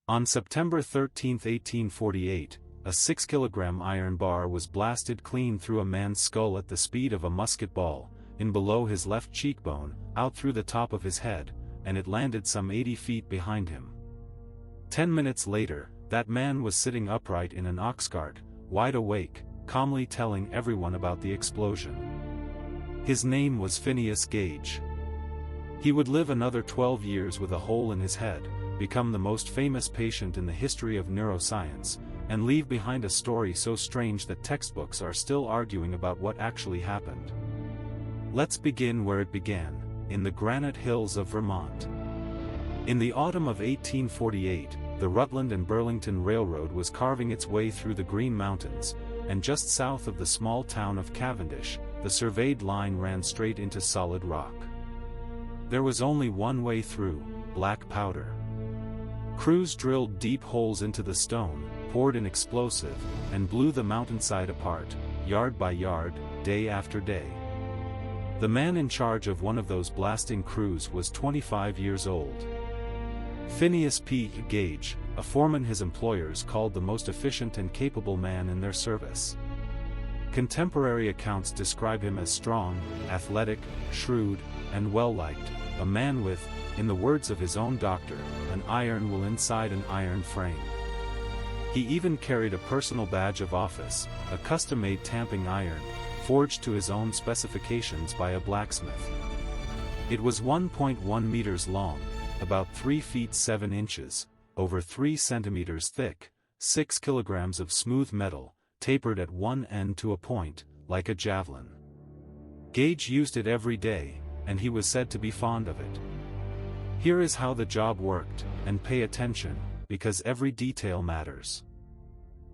On September 13, 1848, a 6-kilogram iron bar was blasted clean through a man's skull at the speed of a musket ball, in below his left cheekbone, out through the top of his head, and it landed some 80 feet behind him. 10 minutes later, that man was sitting upright in an ox cart, wide awake, calmly telling everyone about the explosion. His name was Phineas Gage. He would live another 12 years with a hole in his head, become the most famous patient in the history of neuroscience, and leave behind a story so strange that textbooks are still arguing about what actually happened. Let's begin where it began, in the granite hills of Vermont. In the autumn of 1848, the Rutland and Burlington Railroad was carving its way through the Green Mountains, and just south of the small town of Cavendish, the surveyed line ran straight into solid rock. There was only one way through: black powder. Crews drilled deep holes into the stone, poured an explosive, and blew the mountainside apart, yard by yard, day after day. The man in charge of one of those blasting crews was 25 years old. Phineas Gage, a foreman his employers called the most efficient and capable man in their service. Contemporary accounts describe him as strong, athletic, shrewd, and well-liked, a man with, in the words of his own doctor, an iron will inside an iron frame. He even carried a personal badge of office, a custom-made tamping iron, forged to his own specifications by a blacksmith. It was 1.1 meters long, about 3 feet 7 inches, over 3 centimeters thick, 6 kilograms of smooth metal, tapered at one end to a point, like a javelin. Gage used it every day, and he was said to be fond of it. Here is how the job worked, and pay attention, because every detail matters.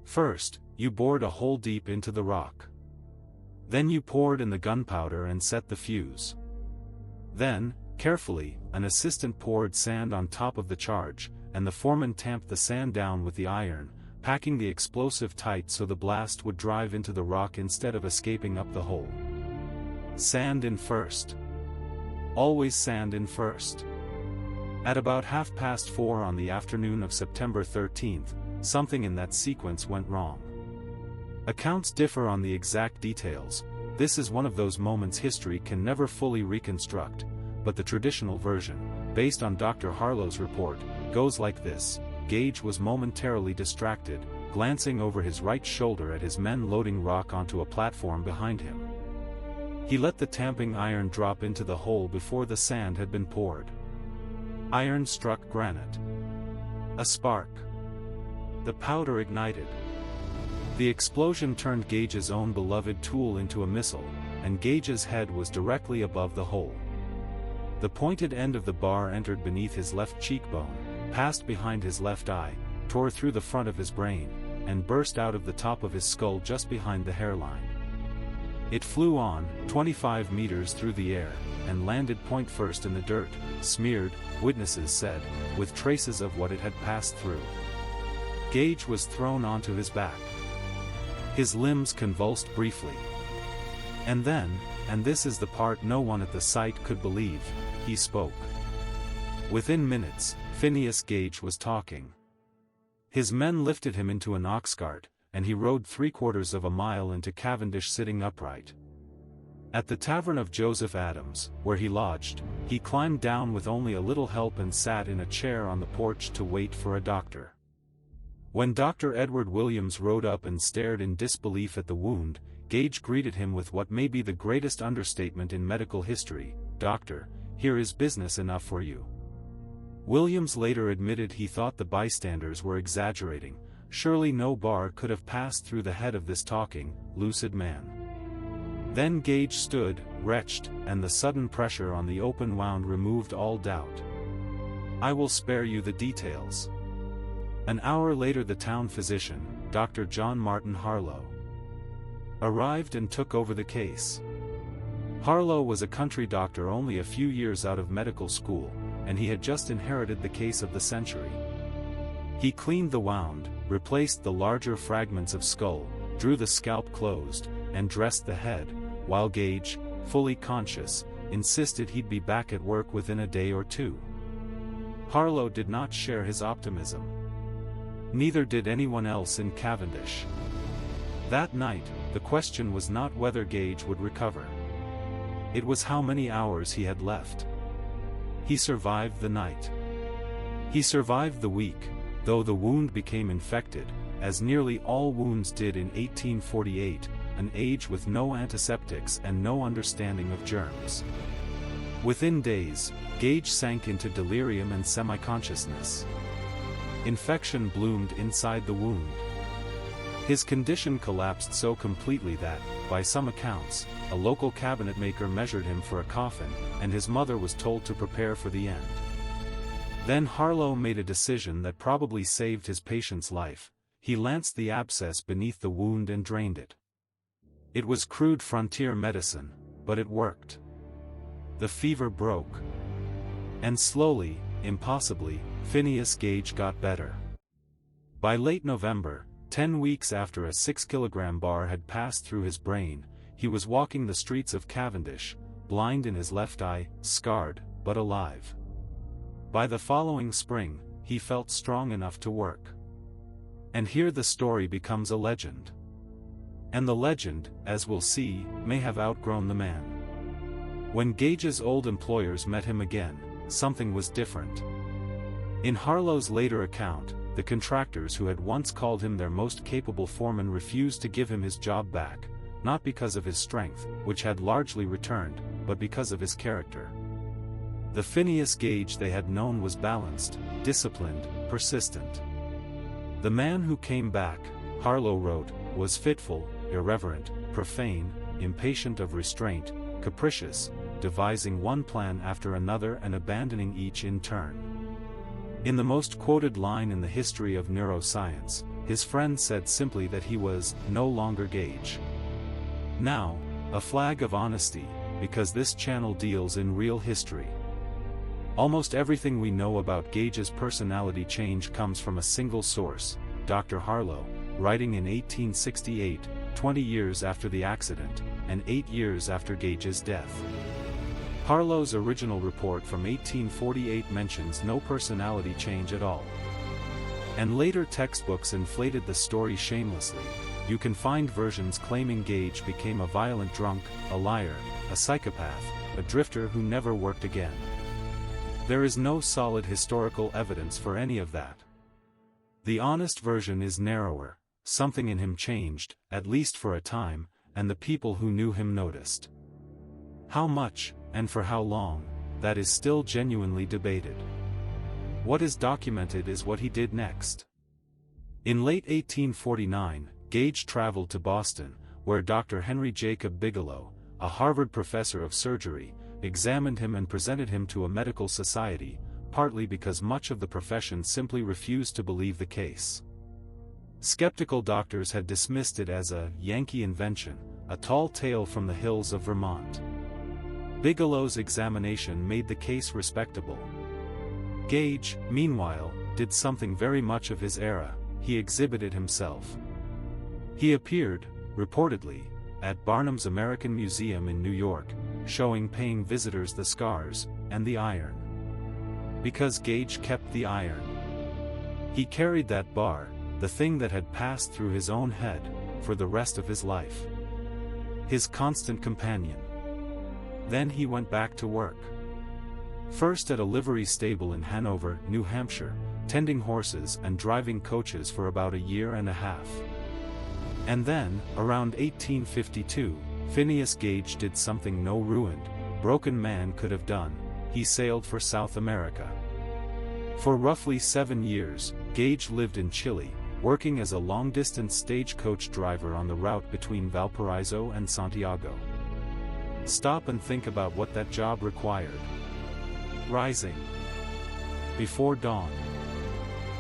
First, you bored a hole deep into the rock. Then you poured in the gunpowder and set the fuse. Then, carefully, an assistant poured sand on top of the charge, and the foreman tamped the sand down with the iron, packing the explosive tight so the blast would drive into the rock instead of escaping up the hole. Sand in first. Always sand in first. At about 4:30 on the afternoon of September 13th, something in that sequence went wrong. Accounts differ on the exact details. This is one of those moments history can never fully reconstruct, but the traditional version, based on Dr. Harlow's report, goes like this: Gage was momentarily distracted, glancing over his right shoulder at his men loading rock onto a platform behind him. He let the tamping iron drop into the hole before the sand had been poured. Iron struck granite. A spark. The powder ignited. The explosion turned Gage's own beloved tool into a missile, and Gage's head was directly above the hole. The pointed end of the bar entered beneath his left cheekbone, passed behind his left eye, tore through the front of his brain, and burst out of the top of his skull just behind the hairline. It flew on, 25 meters through the air, and landed point first in the dirt, smeared, witnesses said, with traces of what it had passed through. Gage was thrown onto his back. His limbs convulsed briefly. And then, and this is the part no one at the site could believe, he spoke. Within minutes, Phineas Gage was talking. His men lifted him into an ox cart, and he rode 3/4 of a mile into Cavendish sitting upright. At the tavern of Joseph Adams, where he lodged, he climbed down with only a little help and sat in a chair on the porch to wait for a doctor. When Dr. Edward Williams rode up and stared in disbelief at the wound, Gage greeted him with what may be the greatest understatement in medical history: "Doctor, here is business enough for you." Williams later admitted he thought the bystanders were exaggerating. Surely no bar could have passed through the head of this talking, lucid man. Then Gage stood, wretched, and the sudden pressure on the open wound removed all doubt. "I will spare you the details." An hour later the town physician, Dr. John Martin Harlow, arrived and took over the case. Harlow was a country doctor only a few years out of medical school, and he had just inherited the case of the century. He cleaned the wound, replaced the larger fragments of skull, drew the scalp closed, and dressed the head, while Gage, fully conscious, insisted he'd be back at work within a day or two. Harlow did not share his optimism. Neither did anyone else in Cavendish. That night, the question was not whether Gage would recover. It was how many hours he had left. He survived the night. He survived the week, though the wound became infected, as nearly all wounds did in 1848, an age with no antiseptics and no understanding of germs. Within days, Gage sank into delirium and semi-consciousness. Infection bloomed inside the wound. His condition collapsed so completely that, by some accounts, a local cabinetmaker measured him for a coffin, and his mother was told to prepare for the end. Then Harlow made a decision that probably saved his patient's life. He lanced the abscess beneath the wound and drained it. It was crude frontier medicine, but it worked. The fever broke. And slowly, impossibly, Phineas Gage got better. By late November, 10 weeks after a 6-kilogram bar had passed through his brain, he was walking the streets of Cavendish, blind in his left eye, scarred, but alive. By the following spring, he felt strong enough to work. And here the story becomes a legend. And the legend, as we'll see, may have outgrown the man. When Gage's old employers met him again, something was different. In Harlow's later account, the contractors who had once called him their most capable foreman refused to give him his job back, not because of his strength, which had largely returned, but because of his character. The Phineas Gage they had known was balanced, disciplined, persistent. The man who came back, Harlow wrote, was fitful, irreverent, profane, impatient of restraint, capricious, devising one plan after another and abandoning each in turn. In the most quoted line in the history of neuroscience, his friend said simply that he was no longer Gage. Now, a flag of honesty, because this channel deals in real history. Almost everything we know about Gage's personality change comes from a single source, Dr. Harlow, writing in 1868, 20 years after the accident, and 8 years after Gage's death. Harlow's original report from 1848 mentions no personality change at all. And later textbooks inflated the story shamelessly. You can find versions claiming Gage became a violent drunk, a liar, a psychopath, a drifter who never worked again. There is no solid historical evidence for any of that. The honest version is narrower. Something in him changed, at least for a time, and the people who knew him noticed. How much, and for how long, that is still genuinely debated. What is documented is what he did next. In late 1849, Gage traveled to Boston, where Dr. Henry Jacob Bigelow, a Harvard professor of surgery, examined him and presented him to a medical society, partly because much of the profession simply refused to believe the case. Skeptical doctors had dismissed it as a Yankee invention, a tall tale from the hills of Vermont. Bigelow's examination made the case respectable. Gage, meanwhile, did something very much of his era. He exhibited himself. He appeared, reportedly, at Barnum's American Museum in New York, showing paying visitors the scars, and the iron. Because Gage kept the iron. He carried that bar, the thing that had passed through his own head, for the rest of his life. His constant companion. Then he went back to work. First at a livery stable in Hanover, New Hampshire, tending horses and driving coaches for about a year and a half. And then, around 1852, Phineas Gage did something no ruined, broken man could have done. He sailed for South America. For roughly 7 years, Gage lived in Chile, working as a long-distance stagecoach driver on the route between Valparaiso and Santiago. Stop and think about what that job required. Rising before dawn.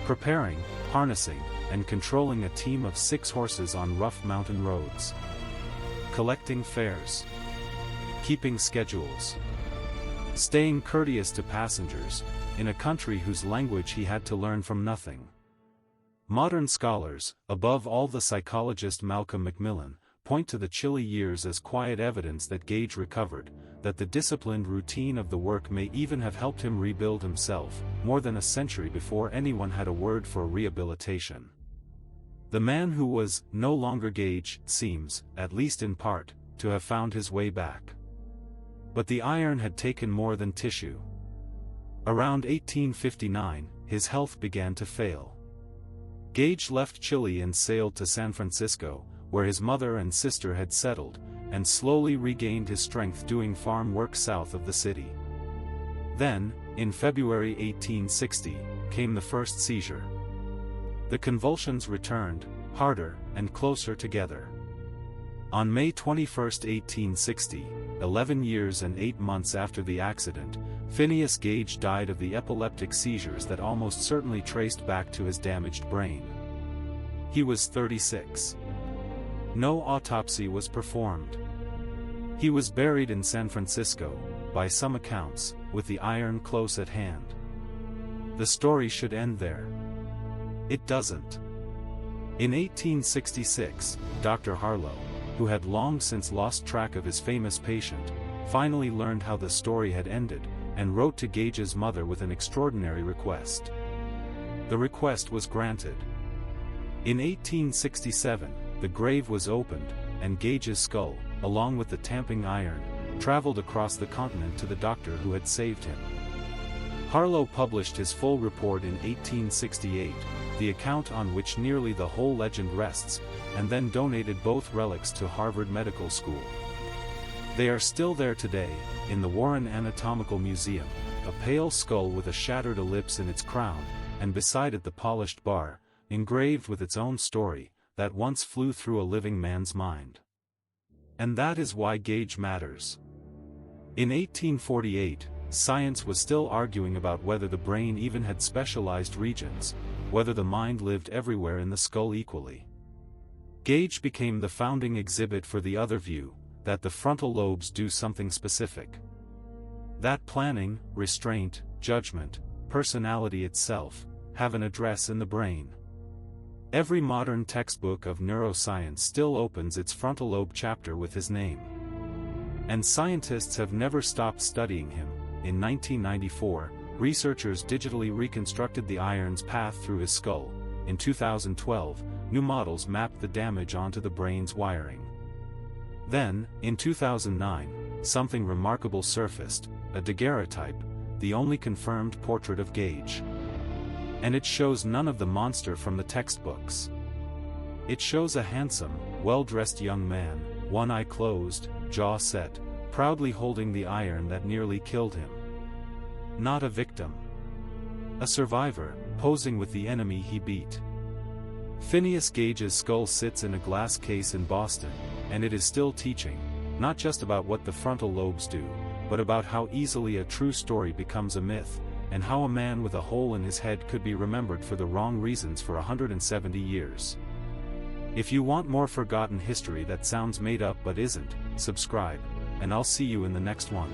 Preparing, harnessing, and controlling a team of 6 horses on rough mountain roads. Collecting fares. Keeping schedules. Staying courteous to passengers, in a country whose language he had to learn from nothing. Modern scholars, above all the psychologist Malcolm Macmillan, point to the Chile years as quiet evidence that Gage recovered, that the disciplined routine of the work may even have helped him rebuild himself, more than a century before anyone had a word for rehabilitation. The man who was no longer Gage seems, at least in part, to have found his way back. But the iron had taken more than tissue. Around 1859, his health began to fail. Gage left Chile and sailed to San Francisco, where his mother and sister had settled, and slowly regained his strength doing farm work south of the city. Then, in February 1860, came the first seizure. The convulsions returned, harder and closer together. On May 21, 1860, 11 years and 8 months after the accident, Phineas Gage died of the epileptic seizures that almost certainly traced back to his damaged brain. He was 36. No autopsy was performed. He was buried in San Francisco, by some accounts, with the iron close at hand. The story should end there. It doesn't. In 1866, Dr. Harlow, who had long since lost track of his famous patient, finally learned how the story had ended, and wrote to Gage's mother with an extraordinary request. The request was granted. In 1867, the grave was opened, and Gage's skull, along with the tamping iron, traveled across the continent to the doctor who had saved him. Harlow published his full report in 1868, the account on which nearly the whole legend rests, and then donated both relics to Harvard Medical School. They are still there today, in the Warren Anatomical Museum, a pale skull with a shattered ellipse in its crown, and beside it the polished bar, engraved with its own story, that once flew through a living man's mind. And that is why Gage matters. In 1848, science was still arguing about whether the brain even had specialized regions, whether the mind lived everywhere in the skull equally. Gage became the founding exhibit for the other view, that the frontal lobes do something specific. That planning, restraint, judgment, personality itself, have an address in the brain. Every modern textbook of neuroscience still opens its frontal lobe chapter with his name. And scientists have never stopped studying him. In 1994, researchers digitally reconstructed the iron's path through his skull. In 2012, new models mapped the damage onto the brain's wiring. Then, in 2009, something remarkable surfaced, a daguerreotype, the only confirmed portrait of Gage. And it shows none of the monster from the textbooks. It shows a handsome, well-dressed young man, one eye closed, jaw set, proudly holding the iron that nearly killed him. Not a victim. A survivor, posing with the enemy he beat. Phineas Gage's skull sits in a glass case in Boston, and it is still teaching, not just about what the frontal lobes do, but about how easily a true story becomes a myth, and how a man with a hole in his head could be remembered for the wrong reasons for 170 years. If you want more forgotten history that sounds made up but isn't, subscribe, and I'll see you in the next one.